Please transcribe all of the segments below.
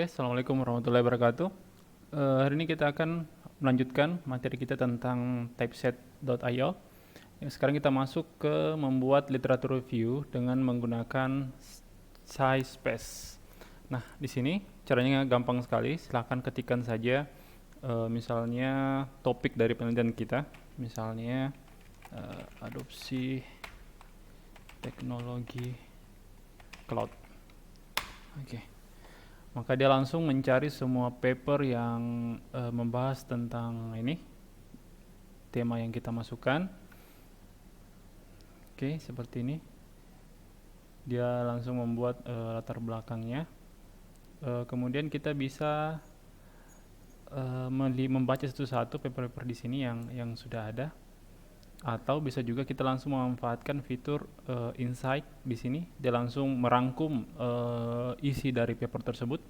Assalamualaikum warahmatullahi wabarakatuh. Hari ini kita akan melanjutkan materi kita tentang typeset.io. Sekarang kita masuk ke membuat literatur review dengan menggunakan SciSpace. Nah, di sini caranya gampang sekali. Silahkan ketikkan saja misalnya topik dari penelitian kita, misalnya adopsi teknologi cloud. Oke. Maka dia langsung mencari semua paper yang membahas tentang ini, tema yang kita masukkan. Oke, seperti ini. Dia langsung membuat latar belakangnya. Kemudian kita bisa membaca satu-satu paper-paper di sini yang sudah ada. Atau bisa juga kita langsung memanfaatkan fitur insight di sini. Dia langsung merangkum isi dari paper tersebut.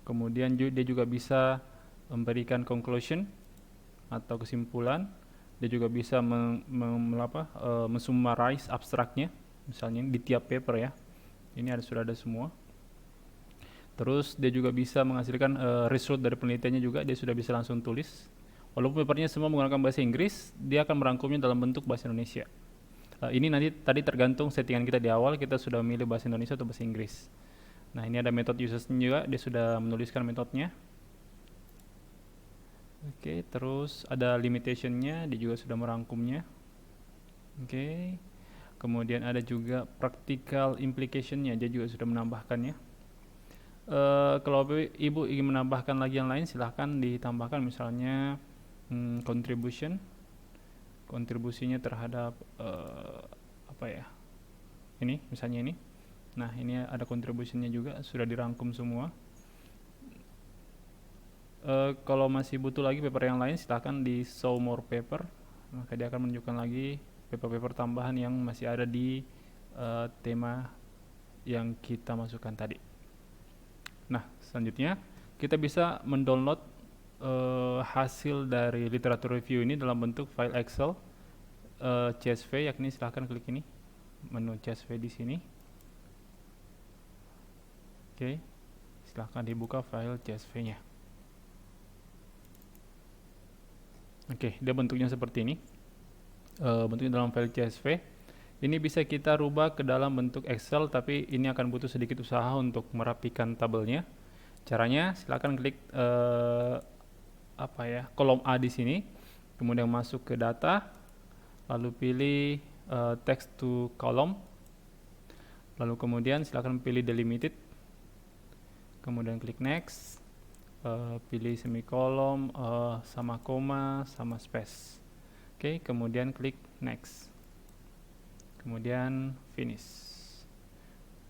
Kemudian dia juga bisa memberikan conclusion atau kesimpulan. Dia juga bisa mensummarize abstraknya, misalnya di tiap paper ya. Ini sudah ada semua. Terus dia juga bisa menghasilkan result dari penelitiannya juga. Dia sudah bisa langsung tulis. Walaupun papernya semua menggunakan bahasa Inggris, dia akan merangkumnya dalam bentuk bahasa Indonesia. Ini nanti tadi tergantung settingan kita di awal, kita sudah memilih bahasa Indonesia atau bahasa Inggris. Nah, ini ada metode users-nya juga, dia sudah menuliskan metodenya. Oke, terus ada limitation-nya, dia juga sudah merangkumnya. Oke, kemudian ada juga practical implication-nya, dia juga sudah menambahkannya. Kalau Ibu ingin menambahkan lagi yang lain, silahkan ditambahkan, misalnya kontribusinya terhadap apa ya, ini misalnya ini. Nah, ini ada kontribusinya juga, sudah dirangkum semua. Kalau masih butuh lagi paper yang lain, silahkan di show more paper, maka dia akan menunjukkan lagi paper-paper tambahan yang masih ada di tema yang kita masukkan tadi. Nah, selanjutnya kita bisa mendownload hasil dari literatur review ini dalam bentuk file Excel CSV, yakni silahkan klik ini menu CSV di sini. Oke, silahkan dibuka file CSV-nya. Oke, dia bentuknya seperti ini. Bentuknya dalam file CSV. Ini bisa kita rubah ke dalam bentuk Excel, tapi ini akan butuh sedikit usaha untuk merapikan tabelnya. Caranya, silahkan klik kolom A di sini, kemudian masuk ke data, lalu pilih text to column, lalu kemudian silahkan pilih delimited, kemudian klik next, pilih semikolom, sama koma, sama space. Oke, kemudian klik next, kemudian finish.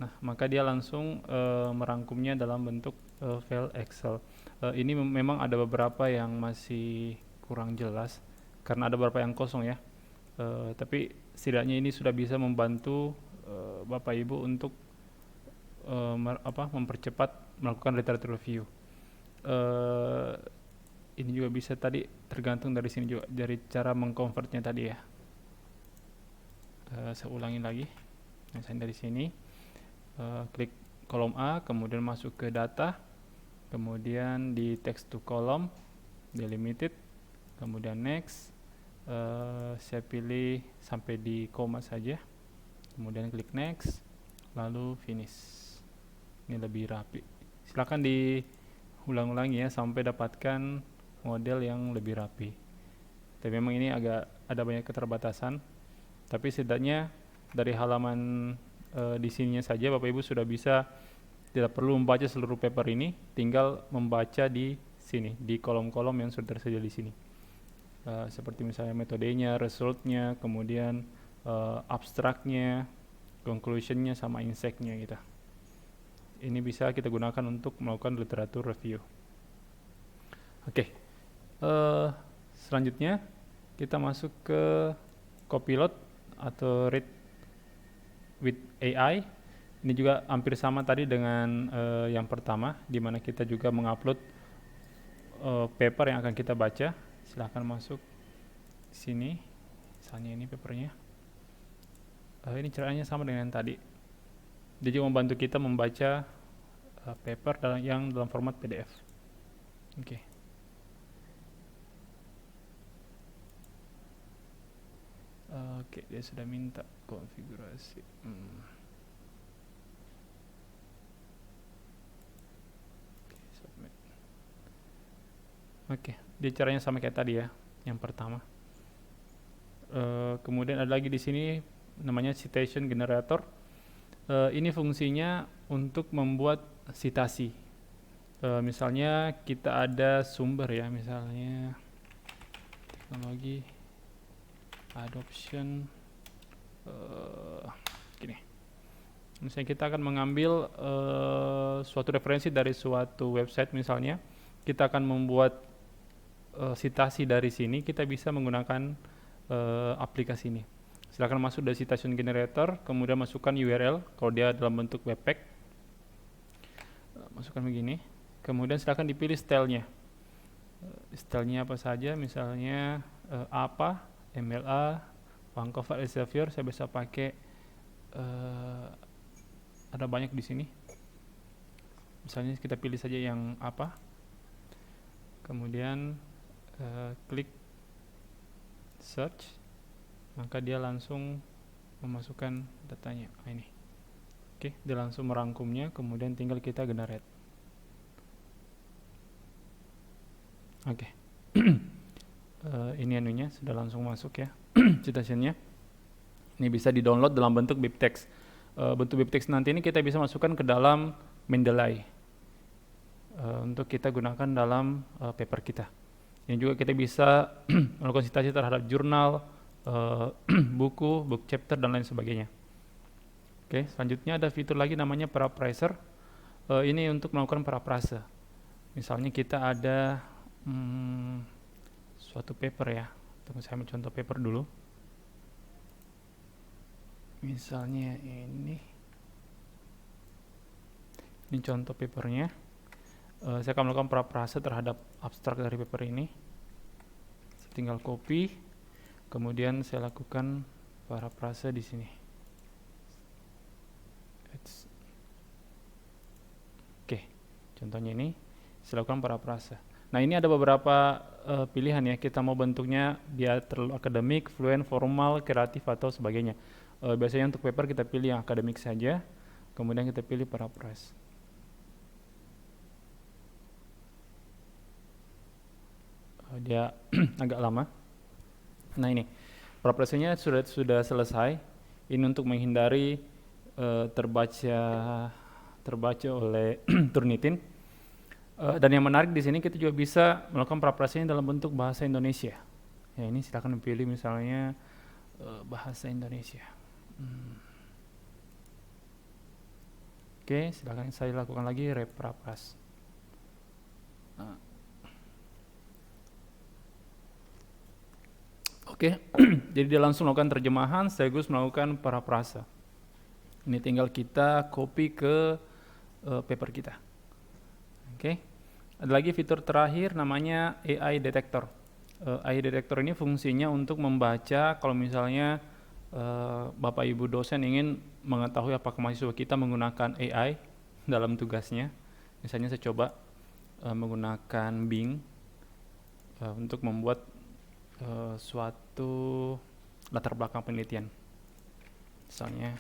Nah, maka dia langsung merangkumnya dalam bentuk file Excel. Ini memang ada beberapa yang masih kurang jelas karena ada beberapa yang kosong ya. Tapi setidaknya ini sudah bisa membantu Bapak Ibu untuk mempercepat melakukan literatur review. Ini juga bisa tadi tergantung dari sini juga, dari cara mengkonvertnya tadi ya. Saya ulangi lagi. Misalnya dari sini, klik kolom A, kemudian masuk ke data, kemudian di text to column, delimited, kemudian next, saya pilih sampai di koma saja, kemudian klik next, lalu finish. Ini lebih rapi. Silakan diulang-ulangi ya sampai dapatkan model yang lebih rapi. Tapi memang ini agak ada banyak keterbatasan, tapi setidaknya dari halaman di sininya saja Bapak Ibu sudah bisa, tidak perlu membaca seluruh paper ini, tinggal membaca di sini, di kolom-kolom yang sudah tersedia di sini. Seperti misalnya metodenya, resultnya, kemudian abstraknya, conclusionnya, sama insight-nya gitu. Ini bisa kita gunakan untuk melakukan literatur review. Oke, selanjutnya kita masuk ke Copilot atau Read with AI. Ini juga hampir sama tadi dengan yang pertama, di mana kita juga mengupload paper yang akan kita baca. Silahkan masuk sini, misalnya ini papernya. Ini caranya sama dengan tadi. Dia juga membantu kita membaca paper yang dalam format PDF. Oke. Oke, dia sudah minta konfigurasi. Submit. Oke, dia caranya sama kayak tadi ya, yang pertama. Kemudian ada lagi di sini namanya citation generator. Ini fungsinya untuk membuat citasi. Misalnya kita ada sumber ya, misalnya teknologi adoption gini. Misalnya kita akan mengambil suatu referensi dari suatu website misalnya, kita akan membuat citasi dari sini, kita bisa menggunakan aplikasi ini. Silakan masuk dari citation generator, kemudian masukkan URL kalau dia dalam bentuk webpack. Masukkan begini. Kemudian silakan dipilih stylenya. Stylenya apa saja, misalnya apa, MLA, Vancouver, Elsevier. Saya bisa pakai ada banyak di sini. Misalnya kita pilih saja yang apa. Kemudian klik search, maka dia langsung memasukkan datanya. Ini. Oke, dia langsung merangkumnya, kemudian tinggal kita generate. Oke. Ini anunya sudah langsung masuk ya, citationnya. Ini bisa di-download dalam bentuk bibtex. Bentuk bibtex nanti ini kita bisa masukkan ke dalam Mendeley untuk kita gunakan dalam paper kita. Ini juga kita bisa melakukan citasi terhadap jurnal, buku, book chapter, dan lain sebagainya. Oke, selanjutnya ada fitur lagi namanya paraphraser. Ini untuk melakukan paraphrase. Misalnya kita ada suatu paper ya. Tunggu saya mencontoh paper dulu. Misalnya ini contoh papernya. Saya akan melakukan paraphrase terhadap abstrak dari paper ini. Saya tinggal copy, kemudian saya lakukan paraphrase di sini. Oke, contohnya ini saya lakukan paraphrase. Nah, ini ada beberapa pilihan ya. Kita mau bentuknya dia terlalu akademik, fluent, formal, kreatif, atau sebagainya. Biasanya untuk paper kita pilih yang akademik saja, kemudian kita pilih paraphrase. Dia agak lama. Nah, ini paraphrase-nya sudah selesai. Ini untuk menghindari terbaca oleh Turnitin. Dan yang menarik di sini kita juga bisa melakukan paraphrase-nya dalam bentuk bahasa Indonesia. Ya, ini silakan pilih misalnya bahasa Indonesia. Oke, silakan saya lakukan lagi reparaphrase. Oke, jadi dia langsung melakukan terjemahan sekaligus melakukan paraphrase. Ini tinggal kita copy ke paper kita. Oke, ada lagi fitur terakhir namanya AI Detector. AI Detector ini fungsinya untuk membaca kalau misalnya Bapak Ibu dosen ingin mengetahui apakah mahasiswa kita menggunakan AI dalam tugasnya. Misalnya saya coba menggunakan Bing untuk membuat suatu latar belakang penelitian. Misalnya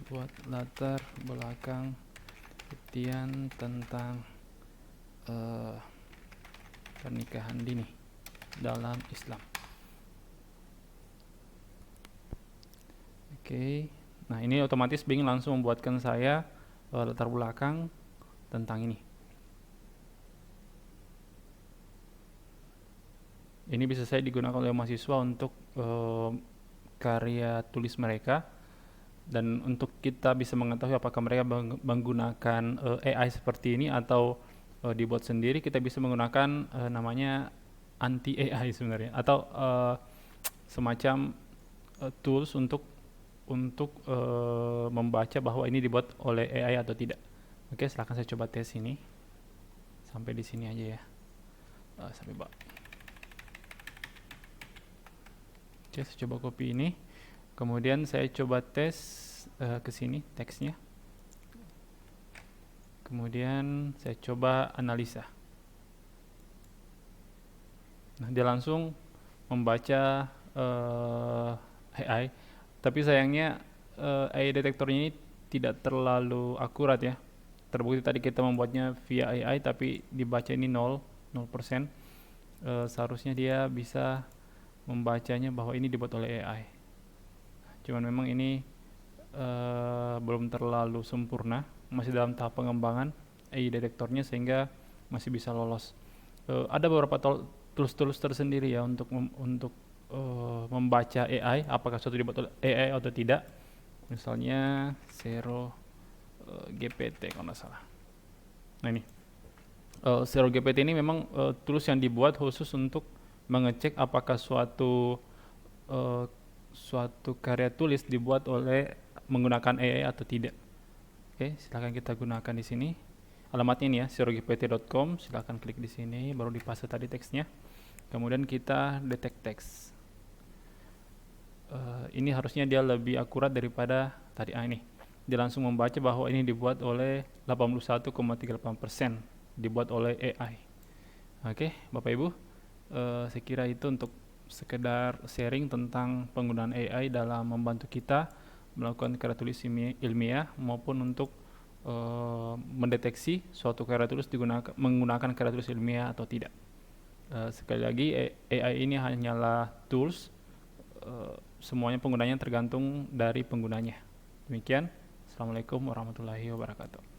buat latar belakang penelitian tentang pernikahan dini dalam Islam. Oke, nah ini otomatis Bing langsung membuatkan saya latar belakang tentang ini. Ini bisa saya digunakan oleh mahasiswa untuk karya tulis mereka, dan untuk kita bisa mengetahui apakah mereka menggunakan AI seperti ini atau dibuat sendiri, kita bisa menggunakan namanya anti AI sebenarnya, atau semacam tools untuk membaca bahwa ini dibuat oleh AI atau tidak. Oke, silahkan saya coba tes ini. Sampai di sini aja ya. Sampai bawah. Oke, saya coba copy ini. Kemudian saya coba tes ke sini teksnya. kemudian saya coba analisa. Nah, dia langsung membaca AI, tapi sayangnya AI detektornya ini tidak terlalu akurat ya. Terbukti tadi kita membuatnya via AI tapi dibaca ini 0%. Seharusnya dia bisa membacanya bahwa ini dibuat oleh AI. Cuman memang ini belum terlalu sempurna, masih dalam tahap pengembangan AI detektornya sehingga masih bisa lolos. Ada beberapa tools tersendiri ya untuk membaca AI, apakah suatu dibuat oleh AI atau tidak. Misalnya Zero GPT kalau nggak salah. Nah ini Zero GPT ini memang tools yang dibuat khusus untuk mengecek apakah suatu karya tulis dibuat oleh menggunakan AI atau tidak. Oke, silakan kita gunakan di sini. Alamatnya ini ya, zerogpt.com. Silakan klik di sini, baru dipaste tadi teksnya. Kemudian kita detect text. Ini harusnya dia lebih akurat daripada tadi ini. Dia langsung membaca bahwa ini dibuat oleh 81,38% dibuat oleh AI. Oke, Bapak Ibu, saya kira itu untuk sekedar sharing tentang penggunaan AI dalam membantu kita melakukan karya tulis ilmiah maupun untuk mendeteksi suatu karya tulis menggunakan karya tulis ilmiah atau tidak. Sekali lagi, AI ini hanyalah tools, semuanya penggunanya tergantung dari penggunanya. Demikian, Assalamualaikum warahmatullahi wabarakatuh.